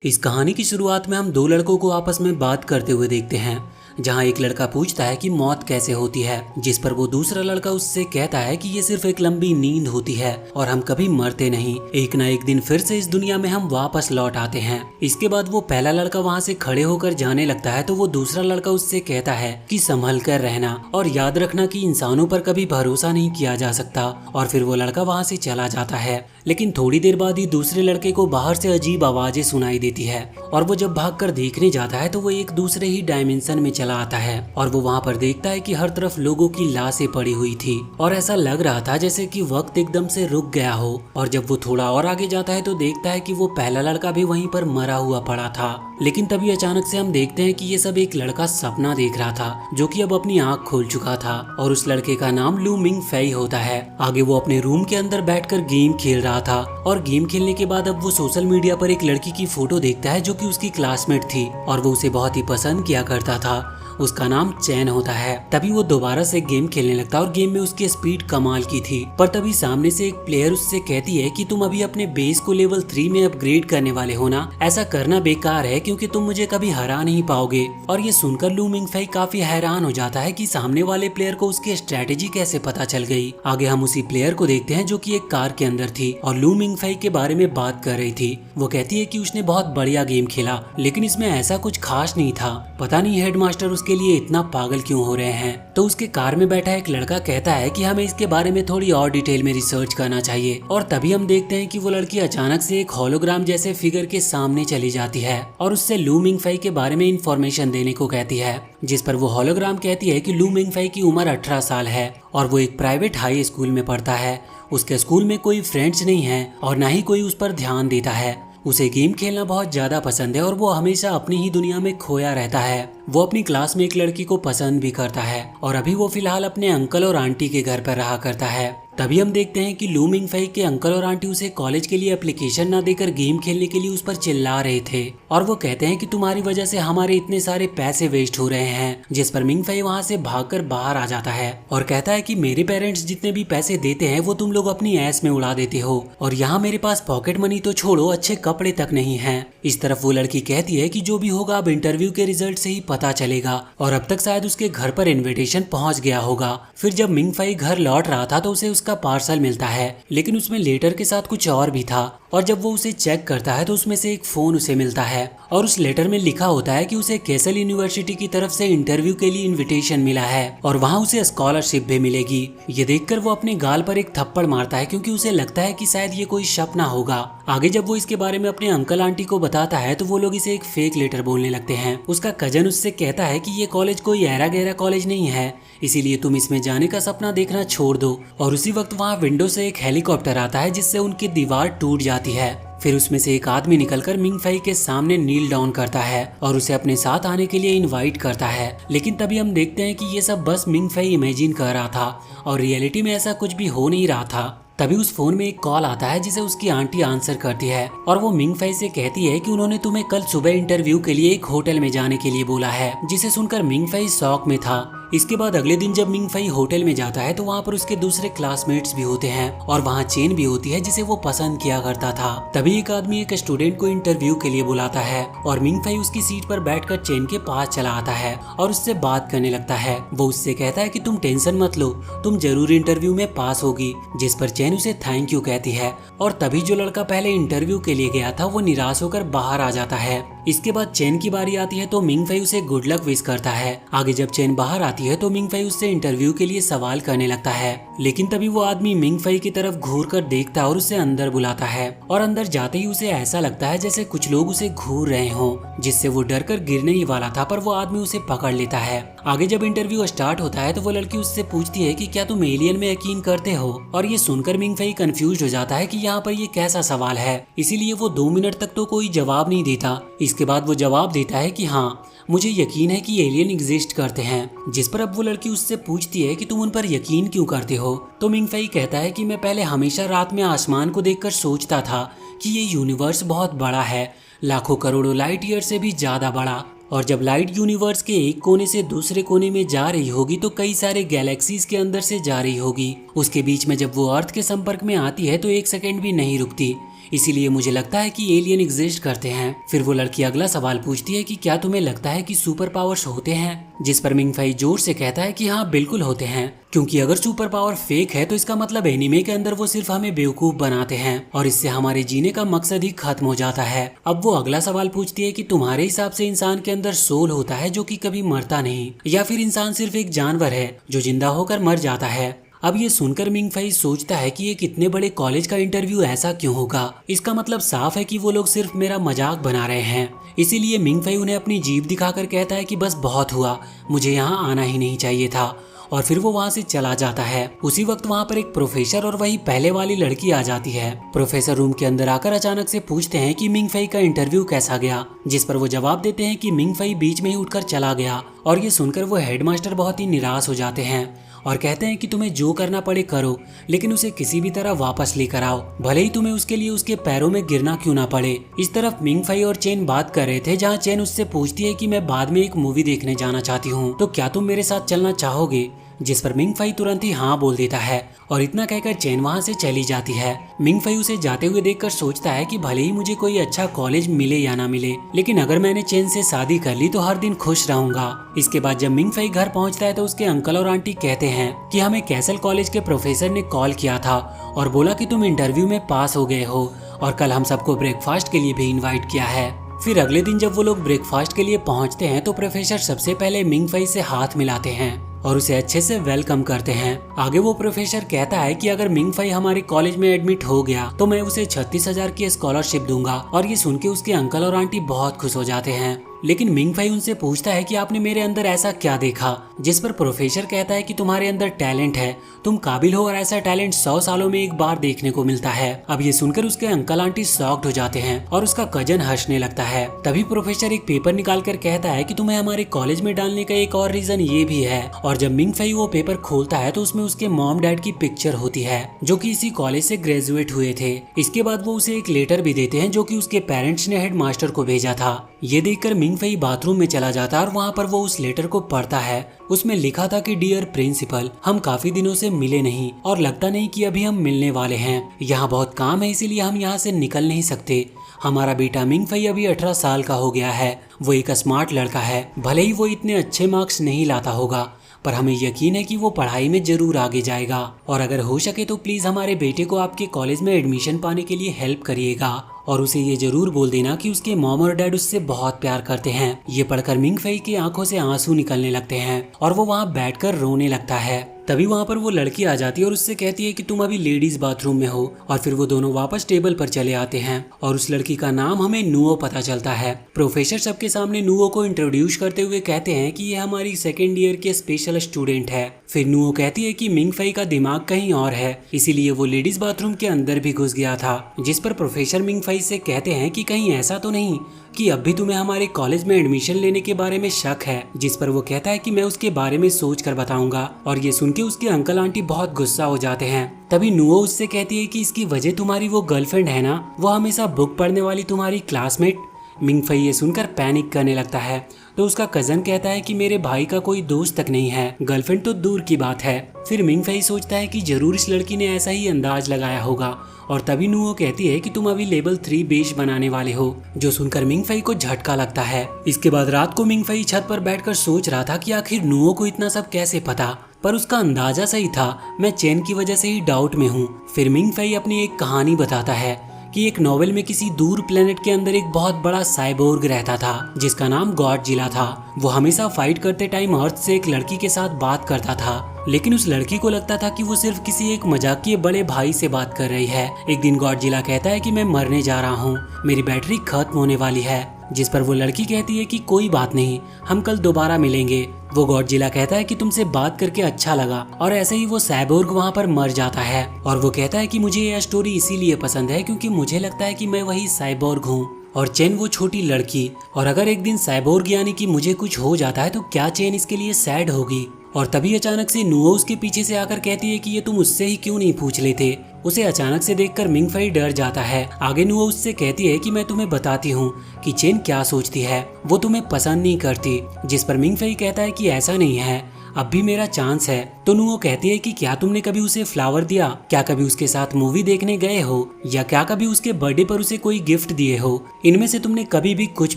इस कहानी की शुरुआत में हम दो लड़कों को आपस में बात करते हुए देखते हैं, जहां एक लड़का पूछता है कि मौत कैसे होती है, जिस पर वो दूसरा लड़का उससे कहता है कि ये सिर्फ एक लंबी नींद होती है और हम कभी मरते नहीं, एक ना एक दिन फिर से इस दुनिया में हम वापस लौट आते हैं। इसके बाद वो पहला लड़का वहाँ से खड़े होकर जाने लगता है तो वो दूसरा लड़का उससे कहता है कि संभल कर रहना और याद रखना कि इंसानों पर कभी भरोसा नहीं किया जा सकता। और फिर वो लड़का वहाँ से चला जाता है। लेकिन थोड़ी देर बाद ही दूसरे लड़के को बाहर से अजीब आवाजें सुनाई देती है और वो जब भागकर देखने जाता है तो वो एक दूसरे ही डायमेंशन में चला आता है और वो वहाँ पर देखता है कि हर तरफ लोगों की लाशें पड़ी हुई थी और ऐसा लग रहा था जैसे कि वक्त एकदम से रुक गया हो। और जब वो थोड़ा और आगे जाता है तो देखता है कि वो पहला लड़का भी वहीं पर मरा हुआ पड़ा था। लेकिन तभी अचानक से हम देखते हैं कि ये सब एक लड़का सपना देख रहा था जो कि अब अपनी आंख खोल चुका था और उस लड़के का नाम लू मिंग फेई होता है। आगे वो अपने रूम के अंदर बैठकर गेम खेल रहा था और गेम खेलने के बाद अब वो सोशल मीडिया पर एक लड़की की फोटो देखता है जो कि उसकी क्लासमेट थी और वो उसे बहुत ही पसंद किया करता था। उसका नाम चैन होता है। तभी वो दोबारा से गेम खेलने लगता है और गेम में उसकी स्पीड कमाल की थी। पर तभी सामने से एक प्लेयर उससे कहती है कि तुम अभी अपने बेस को लेवल 3 में अपग्रेड करने वाले हो ना, ऐसा करना बेकार है क्योंकि तुम मुझे कभी हरा नहीं पाओगे। और ये सुनकर लू मिंग फेई काफी हैरान हो जाता है कि सामने वाले प्लेयर को उसकी स्ट्रेटेजी कैसे पता चल गई। आगे हम उसी प्लेयर को देखते हैं जो कि एक कार के अंदर थी और लू मिंग फेई के बारे में बात कर रही थी। वो कहती है कि उसने बहुत बढ़िया गेम खेला लेकिन इसमें ऐसा कुछ खास नहीं था, पता नहीं हेडमास्टर के लिए इतना पागल क्यों हो रहे हैं। तो उसके कार में बैठा एक लड़का कहता है कि हमें इसके बारे में थोड़ी और डिटेल में रिसर्च करना चाहिए। और तभी हम देखते हैं कि वो लड़की अचानक से एक होलोग्राम जैसे फिगर के सामने चली जाती है और उससे लू मिंग फेई के बारे में इंफॉर्मेशन देने को कहती है, जिस पर वो होलोग्राम कहती है कि लू मिंग फेई की उम्र 18 साल है और वो एक प्राइवेट हाई स्कूल में पढ़ता है। उसके स्कूल में कोई फ्रेंड्स नहीं है और ना ही कोई उस पर ध्यान देता है। उसे गेम खेलना बहुत ज्यादा पसंद है और वो हमेशा अपनी ही दुनिया में खोया रहता है। वो अपनी क्लास में एक लड़की को पसंद भी करता है और अभी वो फिलहाल अपने अंकल और आंटी के घर पर रहा करता है। तभी हम देखते हैं कि लू मिंग फेई के अंकल और आंटी उसे कॉलेज के लिए एप्लीकेशन ना देकर गेम खेलने के लिए उस पर चिल्ला रहे थे और वो कहते हैं कि तुम्हारी वजह से हमारे इतने सारे पैसे वेस्ट हो रहे हैं। जिस पर मिंग फेई वहाँ से भागकर बाहर आ जाता है और कहता है कि मेरे पेरेंट्स जितने भी पैसे देते हैं वो तुम लोग अपनी ऐश में उड़ा देते हो और यहाँ मेरे पास पॉकेट मनी तो छोड़ो, अच्छे कपड़े तक नहीं है। इस तरफ वो लड़की कहती है कि जो भी होगा अब इंटरव्यू के रिजल्ट से ही पता चलेगा और अब तक शायद उसके घर पर इन्विटेशन पहुंच गया होगा। फिर जब मिंग फेई घर लौट रहा था तो उसे उसका पार्सल मिलता है लेकिन उसमें लेटर के साथ कुछ और भी था और जब वो उसे चेक करता है तो उसमें से एक फोन उसे मिलता है और उस लेटर में लिखा होता है कि उसे कैसल यूनिवर्सिटी की तरफ से इंटरव्यू के लिए इनविटेशन मिला है और वहाँ उसे स्कॉलरशिप भी मिलेगी। ये देखकर वो अपने गाल पर एक थप्पड़ मारता है क्योंकि उसे लगता है कि शायद ये कोई सपना होगा। आगे जब वो इसके बारे में अपने अंकल आंटी को बताता है तो वो लोग इसे एक फेक लेटर बोलने लगते हैं। उसका कजन उससे कहता है कि ये कॉलेज कोई ऐरा गहरा कॉलेज नहीं है, इसीलिए तुम इसमें जाने का सपना देखना छोड़ दो। और उसी वक्त वहाँ विंडो से एक हेलीकॉप्टर आता है जिससे उनकी दीवार टूट जाती है। फिर उसमें से एक आदमी निकलकर मिंग फेई के सामने नील डाउन करता है और उसे अपने साथ आने के लिए इनवाइट करता है। लेकिन तभी हम देखते हैं कि ये सब बस मिंग फेई इमेजिन कर रहा था और रियलिटी में ऐसा कुछ भी हो नहीं रहा था। तभी उस फोन में एक कॉल आता है जिसे उसकी आंटी आंसर करती है और वो मिंग फेई से कहती है कि उन्होंने तुम्हें कल सुबह इंटरव्यू के लिए एक होटल में जाने के लिए बोला है, जिसे सुनकर मिंग फेई शॉक में था। इसके बाद अगले दिन जब मिंग फेई होटल में जाता है तो वहाँ पर उसके दूसरे क्लासमेट्स भी होते हैं और वहाँ चेन भी होती है जिसे वो पसंद किया करता था। तभी एक आदमी एक स्टूडेंट को इंटरव्यू के लिए बुलाता है और मिंग फेई उसकी सीट पर बैठकर चेन के पास चला आता है और उससे बात करने लगता है। वो उससे कहता है कि तुम टेंशन मत लो, तुम जरूर इंटरव्यू में पास होगी, जिस पर चेन उसे थैंक यू कहती है। और तभी जो लड़का पहले इंटरव्यू के लिए गया था वो निराश होकर बाहर आ जाता है। इसके बाद चेन की बारी आती है तो मिंग फेई उसे गुड लक विश करता है। आगे जब चेन बाहर आती है तो मिंग फेई उससे इंटरव्यू के लिए सवाल करने लगता है, लेकिन तभी वो आदमी मिंग फेई की तरफ घूर कर देखता है और उसे अंदर बुलाता है और अंदर जाते ही उसे ऐसा लगता है जैसे कुछ लोग उसे घूर रहे हों, जिससे वो डर कर गिरने ही वाला था पर वो आदमी उसे पकड़ लेता है। आगे जब इंटरव्यू स्टार्ट होता है तो वो लड़की उससे पूछती है कि क्या तुम एलियन में यकीन करते हो और ये सुनकर मिंग फेई कंफ्यूज हो जाता है कि यहाँ पर ये कैसा सवाल है, इसीलिए वो 2 मिनट तक तो कोई जवाब नहीं देता। इसके बाद वो जवाब देता है कि हाँ, मुझे यकीन है कि एलियन एग्जिस्ट करते हैं। जिस पर अब वो लड़की उससे पूछती है कि तुम उन पर यकीन क्यों करते हो। तो मिंग फेई कहता है कि मैं पहले हमेशा रात में आसमान को देखकर सोचता था कि ये यूनिवर्स बहुत बड़ा है, लाखों करोड़ों लाइट ईयर से भी ज्यादा बड़ा, और जब लाइट यूनिवर्स के एक कोने से दूसरे कोने में जा रही होगी तो कई सारे गैलेक्सीज के अंदर से जा रही होगी। उसके बीच में जब वो अर्थ के संपर्क में आती है तो 1 सेकंड भी नहीं रुकती, इसीलिए मुझे लगता है कि एलियन एग्जिस्ट करते हैं। फिर वो लड़की अगला सवाल पूछती है कि क्या तुम्हें लगता है कि सुपर पावर्स होते हैं, जिस पर मिंगफई जोर से कहता है कि हाँ बिल्कुल होते हैं, क्योंकि अगर सुपर पावर फेक है तो इसका मतलब एनीमे के अंदर वो सिर्फ हमें बेवकूफ बनाते हैं और इससे हमारे जीने का मकसद ही खत्म हो जाता है। अब वो अगला सवाल पूछती है कि तुम्हारे हिसाब से इंसान के अंदर सोल होता है जो कि कभी मरता नहीं, या फिर इंसान सिर्फ एक जानवर है जो जिंदा होकर मर जाता है। अब ये सुनकर मिंगफई सोचता है कि एक इतने बड़े कॉलेज का इंटरव्यू ऐसा क्यों होगा, इसका मतलब साफ है कि वो लोग सिर्फ मेरा मजाक बना रहे हैं। इसीलिए मिंगफई उन्हें अपनी जीभ दिखाकर कहता है कि बस बहुत हुआ, मुझे यहाँ आना ही नहीं चाहिए था, और फिर वो वहाँ से चला जाता है। उसी वक्त वहाँ पर एक प्रोफेसर और वही पहले वाली लड़की आ जाती है। प्रोफेसर रूम के अंदर आकर अचानक से पूछते हैं कि मिंगफई का इंटरव्यू कैसा गया, जिस पर वो जवाब देते हैं कि मिंगफई बीच में ही उठकर चला गया। और ये सुनकर वो हेडमास्टर बहुत ही निराश हो जाते हैं और कहते हैं कि तुम्हें जो करना पड़े करो, लेकिन उसे किसी भी तरह वापस लेकर आओ, भले ही तुम्हें उसके लिए उसके पैरों में गिरना क्यों ना पड़े। इस तरफ मिंगफई और चेन बात कर रहे थे, जहाँ चेन उससे पूछती है कि मैं बाद में एक मूवी देखने जाना चाहती हूँ, तो क्या तुम मेरे साथ चलना चाहोगे, जिस पर मिंगफई तुरंत ही हाँ बोल देता है और इतना कहकर चेन वहाँ से चली जाती है। मिंगफई उसे जाते हुए देखकर सोचता है कि भले ही मुझे कोई अच्छा कॉलेज मिले या ना मिले, लेकिन अगर मैंने चेन से शादी कर ली तो हर दिन खुश रहूंगा। इसके बाद जब मिंगफई घर पहुँचता है तो उसके अंकल और आंटी कहते हैं कि हमें कैसल कॉलेज के प्रोफेसर ने कॉल किया था और बोला कि तुम इंटरव्यू में पास हो गए हो और कल हम सबको ब्रेकफास्ट के लिए भी इन्वाइट किया है। फिर अगले दिन जब वो लोग ब्रेकफास्ट के लिए पहुंचते हैं तो प्रोफेसर सबसे पहले मिंगफई से हाथ मिलाते हैं और उसे अच्छे से वेलकम करते हैं। आगे वो प्रोफेसर कहता है कि अगर मिंगफई हमारे कॉलेज में एडमिट हो गया तो मैं उसे 36,000 की स्कॉलरशिप दूंगा। और ये सुन के उसके अंकल और आंटी बहुत खुश हो जाते हैं। लेकिन मिंगफई उनसे पूछता है कि आपने मेरे अंदर ऐसा क्या देखा, जिस पर प्रोफेसर कहता है कि तुम्हारे अंदर टैलेंट है, तुम काबिल हो और ऐसा टैलेंट 100 सालों में एक बार देखने को मिलता है। अब ये सुनकर उसके अंकल आंटी शॉक्ड हो जाते हैं और उसका कजन हंसने लगता है। तभी प्रोफेसर एक पेपर निकाल कर कहता है कि तुम्हें हमारे कॉलेज में डालने का एक और रीजन ये भी है। और जब मिंगफई वो पेपर खोलता है तो उसमें उसके मॉम डैड की पिक्चर होती है जो कि इसी कॉलेज से ग्रेजुएट हुए थे। इसके बाद वो उसे एक लेटर भी देते हैं जो कि उसके पेरेंट्स ने हेडमास्टर को भेजा था। ये देखकर मिंगफई बाथरूम में चला जाता है और वहाँ पर वो उस लेटर को पढ़ता है। उसमें लिखा था कि डियर प्रिंसिपल, हम काफी दिनों से मिले नहीं और लगता नहीं कि अभी हम मिलने वाले हैं। यहाँ बहुत काम है इसीलिए हम यहाँ से निकल नहीं सकते। हमारा बेटा मिंगफई अभी 18 साल का हो गया है। वो एक स्मार्ट लड़का है, भले ही वो इतने अच्छे मार्क्स नहीं लाता होगा, पर हमें यकीन है कि वो पढ़ाई में जरूर आगे जाएगा। और अगर हो सके तो प्लीज हमारे बेटे को आपके कॉलेज में एडमिशन पाने के लिए हेल्प करिएगा और उसे ये जरूर बोल देना कि उसके मॉम और डैड उससे बहुत प्यार करते हैं। ये पढ़कर मिंगफई की आंखों से आंसू निकलने लगते हैं और वो वहाँ बैठकर रोने लगता है। तभी वहाँ पर वो लड़की आ जाती है और उससे कहती है कि तुम अभी लेडीज बाथरूम में हो। और फिर वो दोनों वापस टेबल पर चले आते हैं और उस लड़की का नाम हमें नुओ पता चलता है। प्रोफेसर सबके सामने नुओ को इंट्रोड्यूस करते हुए कहते हैं कि ये हमारी सेकेंड ईयर के स्पेशल स्टूडेंट है। फिर नुओ कहती है कि मिंगफई का दिमाग कहीं और है, इसीलिए वो लेडीज बाथरूम के अंदर भी घुस गया था। जिस पर प्रोफेसर मिंगफई से कहते हैं कि कहीं ऐसा तो नहीं कि अब भी तुम्हें हमारे कॉलेज में एडमिशन लेने के बारे में शक है। जिस पर वो कहता है कि मैं उसके बारे में सोच कर बताऊंगा। और ये सुन के उसके अंकल आंटी बहुत गुस्सा हो जाते हैं। तभी नुओ उससे कहती है कि इसकी वजह तुम्हारी वो गर्लफ्रेंड है ना, वो हमेशा बुक पढ़ने वाली तुम्हारी क्लासमेट। मिंगफई ये सुनकर पैनिक करने लगता है तो उसका कजन कहता है कि मेरे भाई का कोई दोस्त तक नहीं है, गर्लफ्रेंड तो दूर की बात है। फिर मिंगफई सोचता है कि जरूर इस लड़की ने ऐसा ही अंदाज लगाया होगा और तभी नुओ कहती है कि तुम अभी लेवल 3 बेस बनाने वाले हो, जो सुनकर मिंगफई को झटका लगता है। इसके बाद रात को मिंगफई छत पर बैठकर सोच रहा था कि आखिर नुओ को इतना सब कैसे पता, पर उसका अंदाजा सही था, मैं चेन की वजह से ही डाउट में हूँ। फिर मिंगफई अपनी एक कहानी बताता है कि एक नॉवेल में किसी दूर प्लेनेट के अंदर एक बहुत बड़ा साइबोर्ग रहता था जिसका नाम गॉडजिला था। वो हमेशा फाइट करते टाइम अर्थ से एक लड़की के साथ बात करता था, लेकिन उस लड़की को लगता था कि वो सिर्फ किसी एक मजाकिये बड़े भाई से बात कर रही है। एक दिन गॉडजिला कहता है कि मैं मरने जा रहा हूँ, मेरी बैटरी खत्म होने वाली है। जिस पर वो लड़की कहती है कि कोई बात नहीं, हम कल दोबारा मिलेंगे। वो गॉडजिला कहता है कि तुमसे बात करके अच्छा लगा और ऐसे ही वो साइबोर्ग वहाँ पर मर जाता है। और वो कहता है कि मुझे यह स्टोरी इसीलिए पसंद है क्योंकि मुझे लगता है कि मैं वही साइबोर्ग हूँ और चेन वो छोटी लड़की। और अगर एक दिन साइबोर्ग यानी कि मुझे कुछ हो जाता है तो क्या चेन इसके लिए सैड होगी। और तभी अचानक से नुओ उसके पीछे से आकर कहती है कि ये तुम उससे ही क्यों नहीं पूछ लेते। उसे अचानक से देखकर मिंगफई डर जाता है। आगे नुओ उससे कहती है कि मैं तुम्हें बताती हूँ कि चेन क्या सोचती है, वो तुम्हें पसंद नहीं करती। जिस पर मिंगफई कहता है कि ऐसा नहीं है, अब भी मेरा चांस है। तो नुओ कहती है कि क्या तुमने कभी उसे फ्लावर दिया, क्या कभी उसके साथ मूवी देखने गए हो, या क्या कभी उसके बर्थडे पर उसे कोई गिफ्ट दिए हो। इनमें से तुमने कभी भी कुछ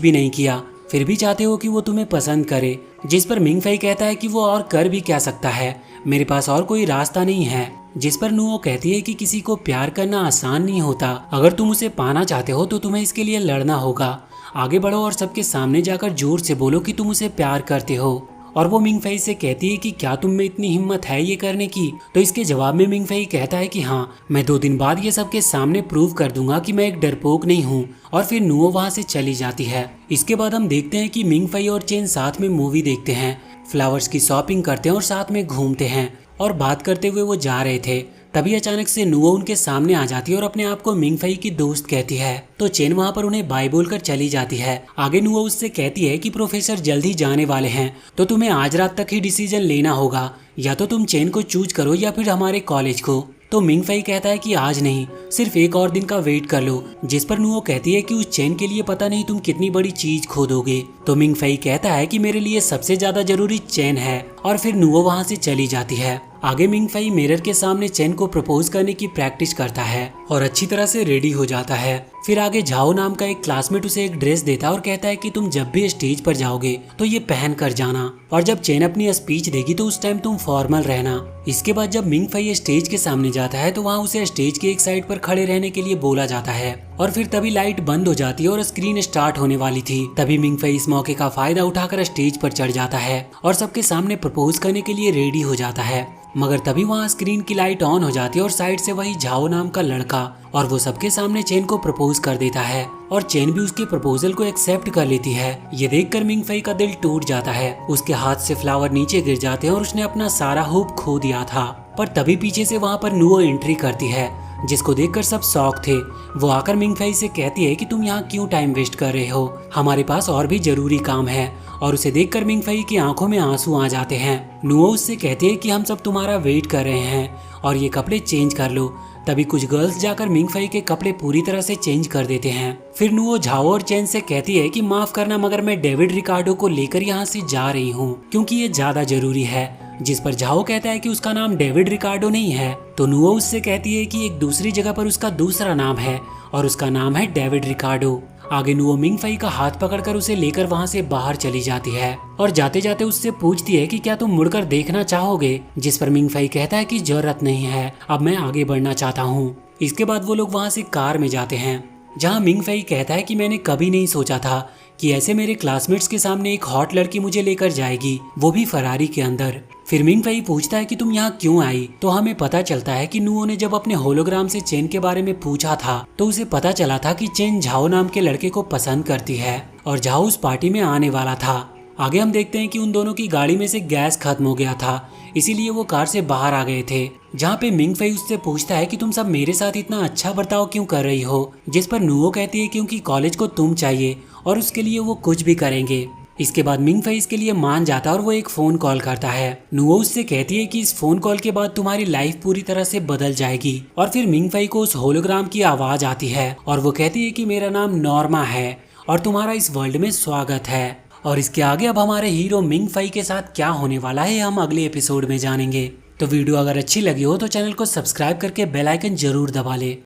भी नहीं किया, फिर भी चाहते हो कि वो तुम्हें पसंद करे। जिस पर मिंग फई कहता है कि वो और कर भी क्या सकता है, मेरे पास और कोई रास्ता नहीं है। जिस पर नुओ कहती है कि किसी को प्यार करना आसान नहीं होता, अगर तुम उसे पाना चाहते हो तो तुम्हें इसके लिए लड़ना होगा। आगे बढ़ो और सबके सामने जाकर जोर से बोलो कि तुम उसे प्यार करते हो। और वो मिंग फई से कहती है कि क्या तुम में इतनी हिम्मत है ये करने की। तो इसके जवाब में मिंग फई कहता है कि हाँ, मैं 2 दिन बाद ये सबके सामने प्रूव कर दूंगा कि मैं एक डरपोक नहीं हूँ। और फिर नुओ वहाँ से चली जाती है। इसके बाद हम देखते हैं कि मिंग फई और चेन साथ में मूवी देखते हैं, फ्लावर्स की शॉपिंग करते हैं और साथ में घूमते हैं। और बात करते हुए वो जा रहे थे, तभी अचानक से नुओ उनके सामने आ जाती है और अपने आप को मिंग फई की दोस्त कहती है। तो चेन वहाँ पर उन्हें बाय बोलकर चली जाती है। आगे नुओ उससे कहती है कि प्रोफेसर जल्द ही जाने वाले हैं, तो तुम्हें आज रात तक ही डिसीजन लेना होगा, या तो तुम चेन को चूज करो या फिर हमारे कॉलेज को। तो मिंग फई कहता है कि आज नहीं, सिर्फ एक और दिन का वेट कर लो। जिस पर नुओ कहती है कि उस चेन के लिए पता नहीं तुम कितनी बड़ी चीज खो दोगे। तो मिंग फई कहता है कि मेरे लिए सबसे ज्यादा जरूरी चेन है, और फिर नुओ वहाँ से चली जाती है। आगे मिंग फई मिरर के सामने चेन को प्रपोज करने की प्रैक्टिस करता है और अच्छी तरह से रेडी हो जाता है। फिर आगे झाओ नाम का एक क्लासमेट उसे एक ड्रेस देता है और कहता है कि तुम जब भी स्टेज पर जाओगे तो ये पहन कर जाना, और जब चेन अपनी स्पीच देगी तो उस टाइम तुम फॉर्मल रहना। इसके बाद जब मिंग फई स्टेज के सामने जाता है तो वहाँ उसे स्टेज के एक साइड पर खड़े रहने के लिए बोला जाता है। और फिर तभी लाइट बंद हो जाती है और स्क्रीन स्टार्ट होने वाली थी। तभी मिंग फई इस मौके का फायदा उठाकर स्टेज पर चढ़ जाता है और सबके सामने प्रपोज करने के लिए रेडी हो जाता है। मगर तभी वहाँ स्क्रीन की लाइट ऑन हो जाती है और साइड से वही झाओ नाम का लड़का, और वो सबके सामने चेन को प्रपोज कर देता है और चेन भी उसके प्रपोजल को एक्सेप्ट कर लेती है। ये देखकर मिंग फई का दिल टूट जाता है, उसके हाथ से फ्लावर नीचे गिर जाते हैं और उसने अपना सारा होप खो दिया था। पर तभी पीछे से वहाँ पर नुओ एंट्री करती है, जिसको देखकर सब शॉक थे। वो आकर मिंग फई से कहती है कि तुम यहाँ क्यों टाइम वेस्ट कर रहे हो, हमारे पास और भी जरूरी काम है। और उसे देखकर मिंग फई की आंखों में आंसू आ जाते हैं। नुओ उससे कहती है कि हम सब तुम्हारा वेट कर रहे हैं और ये कपड़े चेंज कर लो। तभी कुछ गर्ल्स जाकर मिंग फई के कपड़े पूरी तरह से चेंज कर देते हैं। फिर नुओ झाओ और चेन से कहती है कि माफ करना, मगर मैं डेविड रिकार्डो को लेकर यहाँ से जा रही हूँ क्योंकि ये ज्यादा जरूरी है। जिस पर झाओ कहता है कि उसका नाम डेविड रिकार्डो नहीं है। तो नुओ उससे कहती है कि एक दूसरी जगह पर उसका दूसरा नाम है और उसका नाम है डेविड रिकार्डो। आगे नुओ मिंग फई का हाथ पकड़कर उसे लेकर वहाँ से बाहर चली जाती है और जाते जाते उससे पूछती है कि क्या तुम मुड़कर देखना चाहोगे। जिस पर मिंग फई कहता है कि जरूरत नहीं है, अब मैं आगे बढ़ना चाहता हूँ। इसके बाद वो लोग वहाँ से कार में जाते हैं, जहाँ मिंग फई कहता है कि मैंने कभी नहीं सोचा था कि ऐसे मेरे क्लासमेट्स के सामने एक हॉट लड़की मुझे लेकर जाएगी, वो भी फरारी के अंदर। फिर मिंग फई पूछता है कि तुम यहाँ क्यों आई। तो हमें पता चलता है कि नुओ ने जब अपने होलोग्राम से चेन के बारे में पूछा था तो उसे पता चला था कि चेन झाओ नाम के लड़के को पसंद करती है और झाओ उस पार्टी में आने वाला था। आगे हम देखते हैं कि उन दोनों की गाड़ी में से गैस खत्म हो गया था, इसीलिए वो कार से बाहर आ गए थे। जहाँ पे मिंग फई उससे पूछता है कि तुम सब मेरे साथ इतना अच्छा बर्ताव क्यों कर रही हो। जिस पर नुओ कहती है क्योंकि कॉलेज को तुम चाहिए और उसके लिए वो कुछ भी करेंगे। इसके बाद मिंग फई इसके लिए मान जाता है और वो एक फोन कॉल करता है। नुओ उससे कहती है कि इस फोन कॉल के बाद तुम्हारी लाइफ पूरी तरह से बदल जाएगी। और फिर मिंग फई को उस होलोग्राम की आवाज आती है और वो कहती है कि मेरा नाम नॉर्मा है और तुम्हारा इस वर्ल्ड में स्वागत है। और इसके आगे अब हमारे हीरो मिंग फई के साथ क्या होने वाला है हम अगले एपिसोड में जानेंगे। तो वीडियो अगर अच्छी लगी हो तो चैनल को सब्सक्राइब करके बेल आइकन जरूर दबा ले।